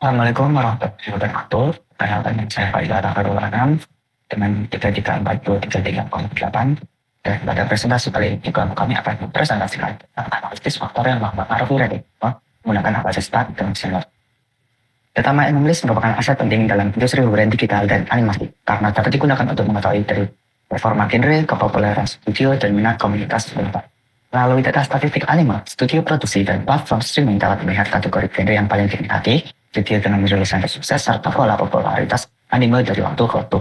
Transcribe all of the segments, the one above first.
Assalamualaikum warahmatullahi wabarakatuh. Perkenalkan dengan saya Faizal Rahmanul Anam dengan IPK 4338. Dan pada presentasi kali ini juga kami akan mempresentasikan tentang analisis faktor yang mempengaruhi rating menggunakan basis stat dan senior. Data menulis merupakan aset penting dalam industri hiburan digital dan animasi karena dapat digunakan untuk mengetahui dari performa genre, kepopuleran studio, dan minat komunitas penonton. Melalui data statistik anime, studio produksi, dan platform streaming dapat melihat kategori genre yang paling diminati, video dengan rilisan sukses, serta pola popularitas anime dari waktu ke waktu.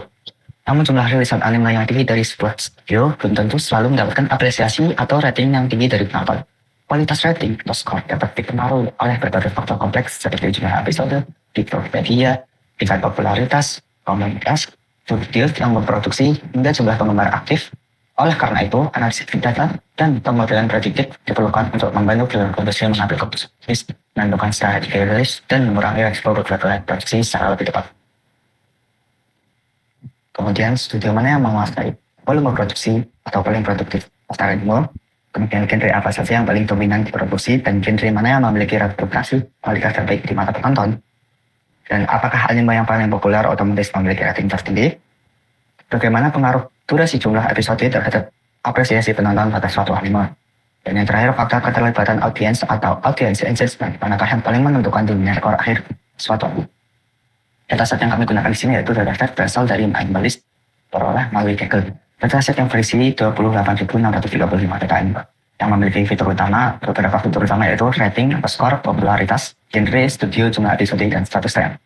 Namun jumlah rilisan anime yang tinggi dari sebuah studio belum tentu selalu mendapatkan apresiasi atau rating yang tinggi dari penonton. Kualitas rating atau skor dapat dipengaruhi oleh berbagai faktor kompleks seperti jumlah episode, fitur media, tingkat popularitas, komunitas, studio yang memproduksi, hingga jumlah penggemar aktif. Oleh karena itu, analisis big data dan pemodelan prediktif diperlukan untuk membantu film produksi mengambil keputusan, menentukan strategi rilis, dan mengurangi resiko kegagalan produksi secara lebih tepat. Kemudian, studio mana yang menguasai volume produksi atau paling produktif pasar anime, kemudian genre apa saja yang paling dominan diproduksi, dan genre mana yang memiliki reputasi kualitas terbaik di mata penonton, dan apakah anime yang paling populer otomatis memiliki rating tertinggi, bagaimana pengaruh durasi jumlah episode terhadap apresiasi penonton pada suatu anime. Dan yang terakhir, faktor keterlibatan audiens atau audience engagement, manakah yang paling menentukan dunia skor akhir suatu anime. Dataset yang kami gunakan di sini yaitu dataset berasal dari Animalist peroleh melalui Kaggle. Dataset yang berisi 28.635 data anime yang memiliki fitur utama. Beberapa fitur utama yaitu rating, skor, popularitas, genre, studio, jumlah episode, dan status tayang.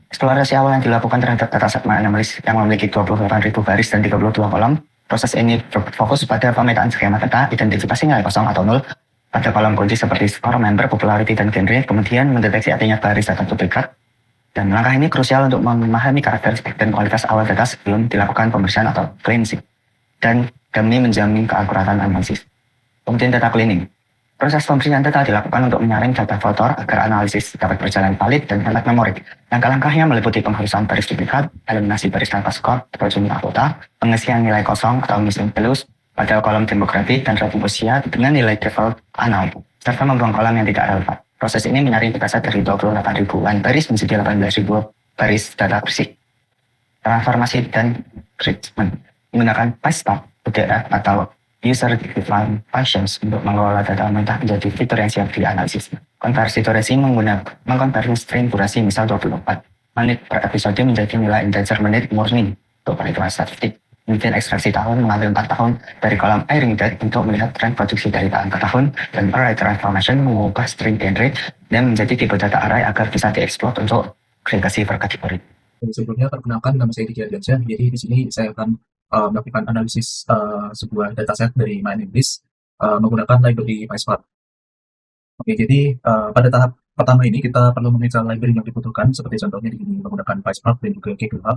Eksplorasi awal yang dilakukan terhadap dataset Animalist yang memiliki 28.000 baris dan 32 kolom. Proses ini berfokus pada pemetaan skema data, identifikasi nilai kosong atau nol pada kolom kunci seperti skor, member, popularity, dan genre, kemudian mendeteksi adanya baris data duplikat. Dan langkah ini krusial untuk memahami karakteristik dan kualitas awal data sebelum dilakukan pembersihan atau cleansing, dan demi menjamin keakuratan analisis. Kemudian data cleaning. Proses pembersihan data dilakukan untuk menyaring data kotor agar analisis dapat berjalan valid dan hemat memori. Langkah-langkahnya meliputi penghalusan baris duplikat, eliminasi baris tanpa skor atau jumlah kota, pengisian nilai kosong atau missing values pada kolom demografi dan rating usia dengan nilai default unknown, serta membuang kolom yang tidak relevan. Proses ini menyaring dataset dari 28.000-an baris menjadi 18.000 baris data bersih. Transformasi dan treatment menggunakan PySpark, UDF atau User Defined Functions untuk mengelola data mentah menjadi fitur yang siap dianalisis. Konversi durasi mengkonversi string durasi misal 24 menit per episode menjadi nilai integer menit murni untuk perhitungan statistik. Kemudian ekstraksi tahun mengambil 4 tahun dari kolom airing date untuk melihat tren produksi dari tahun ke tahun, dan array transformation mengubah string genre dan menjadi tipe data array agar bisa dieksploit untuk agregasi per kategori. Sebelumnya perkenalkan, nama saya Dijal Gajah. Jadi di sini saya akan melakukan analisis sebuah dataset dari MyAnimeList menggunakan library PySpark. Oke, jadi pada tahap pertama ini kita perlu menginstal library yang dibutuhkan, seperti contohnya di sini menggunakan PySpark dan juga Kaggle.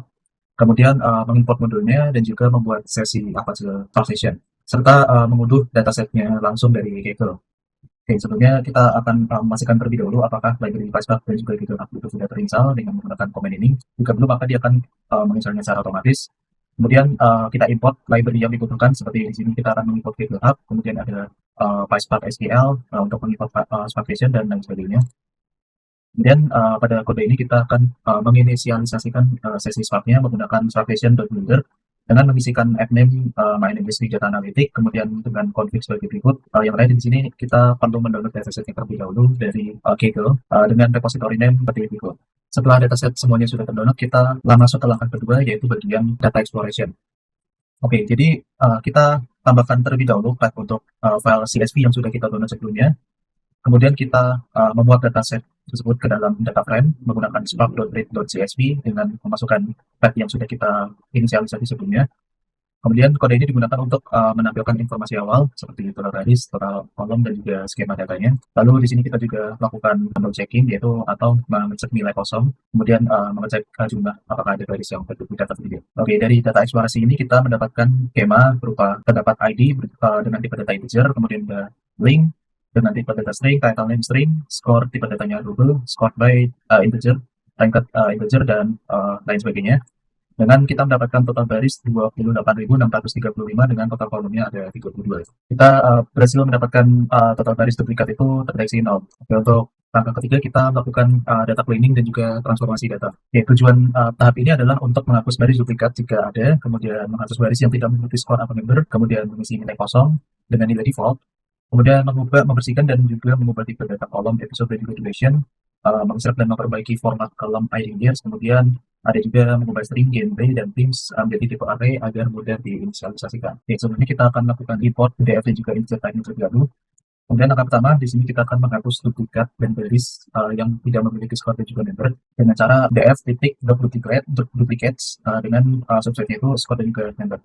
Kemudian mengimport modulnya dan juga membuat sesi Apache Session, serta mengunduh datasetnya langsung dari Kaggle. Oke, sebelumnya kita akan memastikan terlebih dahulu apakah library PySpark dan juga Kaggle itu sudah terinstall dengan menggunakan command ini. Jika belum, maka dia akan menginstalnya secara otomatis. Kemudian kita import library yang dibutuhkan, seperti di sini kita akan mengimport Kaggle Hub, kemudian ada PySpark SQL untuk mengimport Sparkation dan lain sebagainya. Kemudian pada kode ini kita akan menginisialisasikan sesi Spark-nya menggunakan Sparkation.builder dengan mengisikan app name MyAnimeList Big Data Analytics, kemudian dengan config sebagai berikut. Yang lain di sini kita perlu mendownload dataset yang terlebih dahulu dari Kaggle dengan repository name seperti berikut. Setelah dataset semuanya sudah terdownload, kita masuk ke langkah kedua, yaitu bagian data exploration. Oke, jadi kita tambahkan terlebih dahulu path untuk file CSV yang sudah kita download sebelumnya. Kemudian kita memuat dataset tersebut ke dalam data frame menggunakan spark.read.csv dengan memasukkan path yang sudah kita inisialisasi sebelumnya. Kemudian kode ini digunakan untuk menampilkan informasi awal seperti total baris, total kolom, dan juga skema datanya. Lalu di sini kita juga melakukan double checking, yaitu atau mengecek nilai kosong, kemudian mengecek jumlah apakah ada baris yang terduplikat atau tidak. Oke, dari data eksplorasi ini kita mendapatkan skema berupa terdapat ID dengan tipe data integer, kemudian ada link dengan tipe data string, title name string, score tipe datanya double, scored by integer, ranked integer, dan lain sebagainya. Dengan kita mendapatkan total baris 28.635 dengan total kolomnya ada 32. Kita berhasil mendapatkan total baris duplikat itu terdeteksi 0. Oke, untuk Langkah ketiga kita melakukan data cleaning dan juga transformasi data. Ya, tujuan tahap ini adalah untuk menghapus baris duplikat jika ada, kemudian menghapus baris yang tidak mengikuti skor atau member, kemudian mengisi nilai kosong dengan nilai default, kemudian membersihkan dan juga mengubah tipe data kolom, episode dan juga duration, menginsert dan memperbaiki format kolom ID years, kemudian ada juga mengubah string, genre, dan themes menjadi tipe array agar mudah diinisialisasikan. Oke, sebelumnya kita akan melakukan import PDF dan juga insert time terlebih dahulu. Kemudian langkah pertama, di sini kita akan menghapus duplikat dan baris yang tidak memiliki skor dan juga member dengan cara df titik duplicates dengan subsetnya itu skor dan juga member.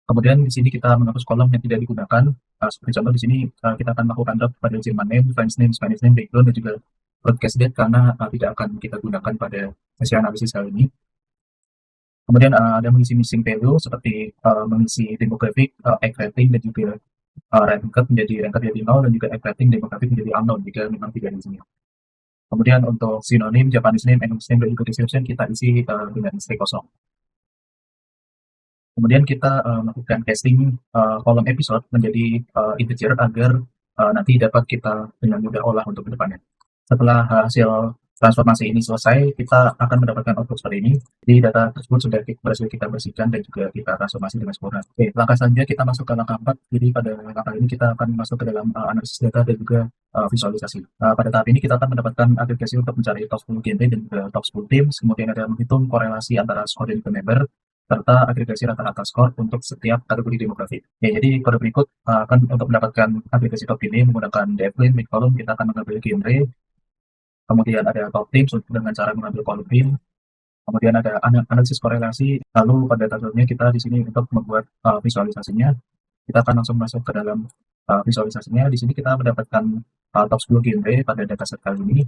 Kemudian di sini kita menghapus kolom yang tidak digunakan. Seperti contoh di sini kita akan melakukan drop pada German name, French name, Spanish name, background dan juga broadcast date karena tidak akan kita gunakan pada sesi analisis kali ini. Kemudian ada mengisi missing value seperti mengisi demographic, egg rating dan juga ranked menjadi ranked jadi 0 dan juga egg rating demographic menjadi unknown jika memang tidak di sini. Kemudian untuk sinonim, Japanese name, English name dan juga description kita isi dengan string kosong. Kemudian kita melakukan casting kolom episode menjadi integer agar nanti dapat kita dengan mudah olah untuk kedepannya. Setelah hasil transformasi ini selesai, kita akan mendapatkan output seperti ini. Jadi data tersebut sudah berhasil kita bersihkan dan juga kita transformasi dengan sempurna. Oke, langkah selanjutnya kita masuk ke langkah 4. Jadi pada langkah ini kita akan masuk ke dalam analisis data dan juga visualisasi. Pada tahap ini kita akan mendapatkan aplikasi untuk mencari top 10 genre dan juga top 10 teams. Kemudian ada menghitung korelasi antara skor dan juga member serta agregasi rata-rata skor untuk setiap kategori demografi. Ya, jadi kode berikut akan untuk mendapatkan aplikasi top ini menggunakan dflin, mid column, kita akan mengambil genre, kemudian ada top teams dengan cara mengambil column pin, kemudian ada analisis korelasi, lalu pada tabelnya kita di sini untuk membuat visualisasinya, kita akan langsung masuk ke dalam visualisasinya. Di sini kita mendapatkan top 10 genre pada dataset kali ini,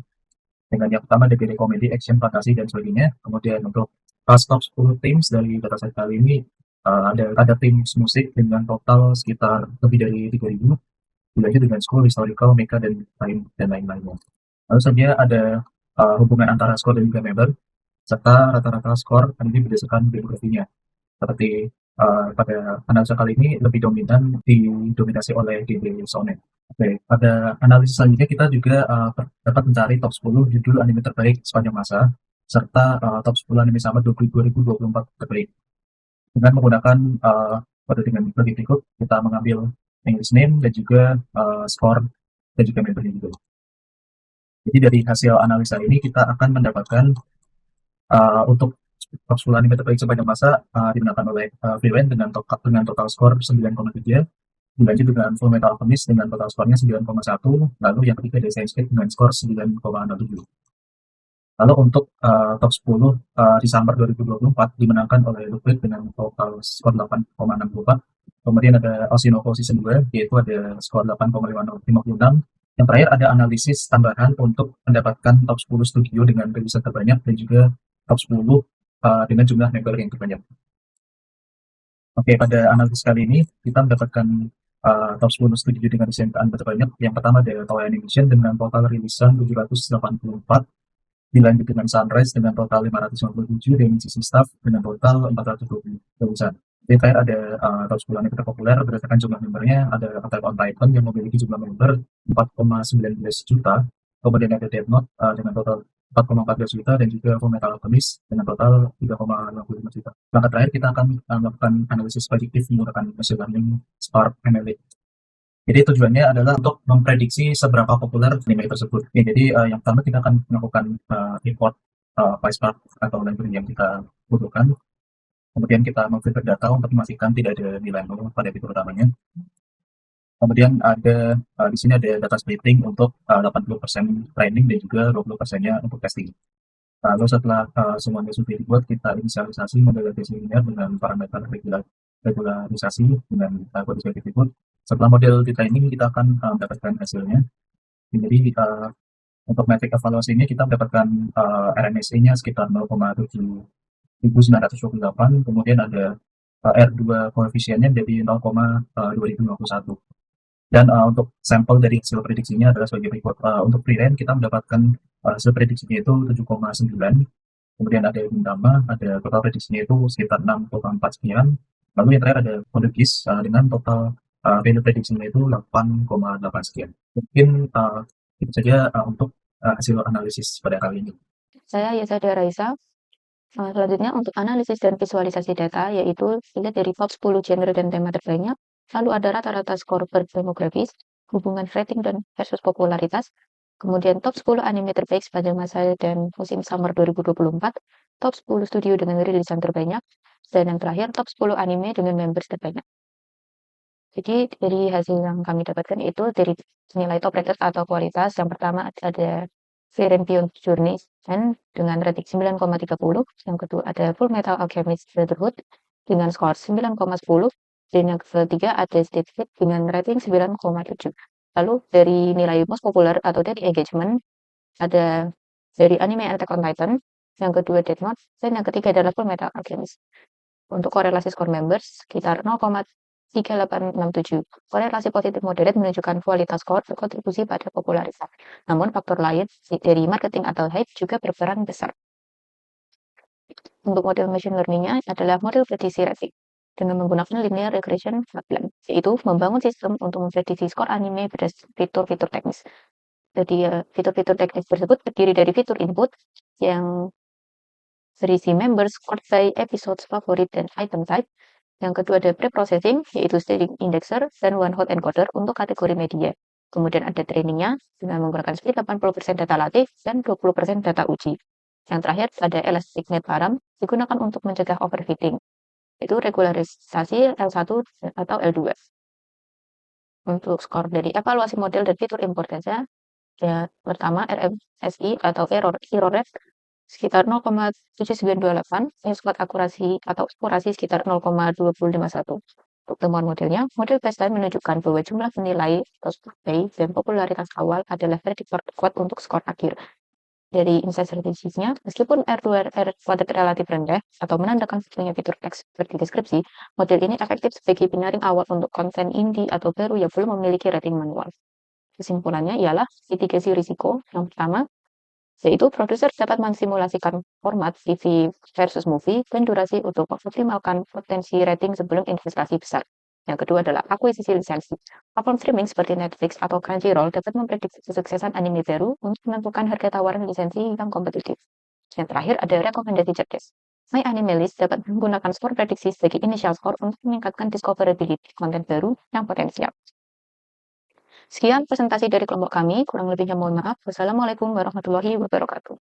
dengan yang pertama DPD komedi, action, fantasi, dan sebagainya. Kemudian untuk top 10 teams dari dataset kali ini ada tim musik dengan total sekitar lebih dari 3.000, dilanjut dengan school, historical, mecha, dan lain-lainnya. Lalu saja ada hubungan antara skor dan juga member, serta rata-rata skor ini berdasarkan demografinya. Seperti pada analisa kali ini lebih dominan didominasi oleh DB Sonet. Oke, pada analisis selanjutnya kita juga dapat mencari top 10 judul anime terbaik sepanjang masa, serta top 10 anime sama 2024 terbaik. Dengan menggunakan kode dengan lebih berikut, kita mengambil English name dan juga skor dan juga membernya juga. Jadi dari hasil analisa ini kita akan mendapatkan untuk top 10 anime terbaik sepanjang masa dimenangkan oleh Freeland dengan total skor 9,3, dilanjut dengan Full Metal Alchemist dengan total skornya 9,1, lalu yang ketiga ada Saints Gate dengan skor 9,07. Lalu untuk top 10 di Summer 2024 dimenangkan oleh Liquid dengan total skor 8,64. Kemudian ada Oshinoko Season 2 yaitu ada skor 8,56. Yang terakhir ada analisis tambahan untuk mendapatkan top 10 studio dengan rilisan terbanyak dan juga top 10 dengan jumlah member yang terbanyak. Oke, pada analisis kali ini kita mendapatkan top 10 studio dengan rilisan terbanyak. Yang pertama ada Toei Animation dengan total rilisan 784, dilanjut dengan Sunrise dengan total 557, dan sisi staff dengan total 420 rilisan. Di terakhir ada top 10 anime terpopuler berdasarkan jumlah membernya. Ada Attack on Titan yang memiliki jumlah member 4,19 juta, kemudian ada Death Note dengan total 4,14 juta, dan juga Full Metal Alchemist dengan total 3,55 juta. Langkah terakhir kita akan melakukan analisis prediktif menggunakan machine learning Spark ML. Jadi tujuannya adalah untuk memprediksi seberapa populer anime tersebut. Ya, jadi yang pertama kita akan melakukan import PySpark atau library yang kita butuhkan. Kemudian kita memfilter data untuk memastikan tidak ada nilai nol pada fitur utamanya. Kemudian ada di sini ada data splitting untuk 80% training dan juga 20%-nya untuk testing. Lalu setelah semuanya sudah dibuat, kita inisialisasi model data linear dengan parameter regularisasi dengan kode berikut. Setelah model di training, kita akan mendapatkan hasilnya. Jadi untuk metrik evaluasi ini kita mendapatkan RMSE-nya sekitar 0,7928, kemudian ada R2 koefisiennya menjadi 0,2051. Dan untuk sampel dari hasil prediksinya adalah sebagai berikut. Untuk freelance kita mendapatkan hasil prediksinya itu 7,9, kemudian ada yang pertama ada total prediksinya itu sekitar 6,4 sekian, lalu yang terakhir ada kode GIS dengan total value prediksinya itu 8,8 sekian. Mungkin Itu saja untuk hasil analisis pada kali ini. Saya Yesada Raisa. Selanjutnya untuk analisis dan visualisasi data, yaitu dilihat dari top 10 genre dan tema terbanyak, lalu ada rata-rata skor per demografis, hubungan rating dan versus popularitas, kemudian top 10 anime terbaik sepanjang masa dan musim summer 2024, top 10 studio dengan rilisan terbanyak, dan yang terakhir top 10 anime dengan members terbanyak. Jadi dari hasil yang kami dapatkan itu dari nilai top rated atau kualitas, yang pertama ada Beyond Journey dengan rating 9,30, yang kedua ada Full Metal Alchemist Brotherhood dengan skor 9,10, dan yang ketiga ada State Fit dengan rating 9,7. Lalu dari nilai most popular atau dari engagement ada dari anime Attack on Titan, yang kedua Death Note, dan yang ketiga adalah Full Metal Alchemist. Untuk korelasi skor members sekitar 0,3867. Korelasi positif moderate menunjukkan kualitas skor berkontribusi pada popularitas. Namun faktor lain dari marketing atau hype juga berperan besar. Untuk model machine learning-nya adalah model prediksi rating dengan menggunakan linear regression pipeline, yaitu membangun sistem untuk memprediksi skor anime berdasarkan fitur-fitur teknis. Jadi fitur-fitur teknis tersebut terdiri dari fitur input yang berisi members, scored by episodes favorit dan item type. Yang kedua ada pre-processing, yaitu staging indexer dan one hot encoder untuk kategori media. Kemudian ada trainingnya dengan menggunakan speed 80% data latih dan 20% data uji. Yang terakhir ada elastic net param digunakan untuk mencegah overfitting, yaitu regularisasi L1 atau L2. Untuk skor dari evaluasi model dan fitur importansinya, ya pertama RMSI atau error rate sekitar 0,7928, squad akurasi atau akurasi sekitar 0,2051. Untuk temuan modelnya, model baseline menunjukkan bahwa jumlah penilai atau survei dan popularitas awal adalah prediktor kuat untuk skor akhir. Dari insight strategisnya, meskipun R2 R kuadrat relatif rendah atau menandakan punya fitur teks seperti deskripsi, model ini efektif sebagai penyaring awal untuk konten indie atau baru yang belum memiliki rating manual. Kesimpulannya ialah mitigasi risiko. Yang pertama, yaitu produser dapat mensimulasikan format TV versus movie dan durasi untuk mengoptimalkan potensi rating sebelum investasi besar. Yang kedua adalah akuisisi lisensi. Platform streaming seperti Netflix atau Crunchyroll dapat memprediksi kesuksesan anime baru untuk menentukan harga tawaran lisensi yang kompetitif. Yang terakhir ada rekomendasi cerdas. My Anime List dapat menggunakan skor prediksi sebagai initial score untuk meningkatkan discoverability konten baru yang potensial. Sekian presentasi dari kelompok kami, kurang lebihnya mohon maaf. Wassalamualaikum warahmatullahi wabarakatuh.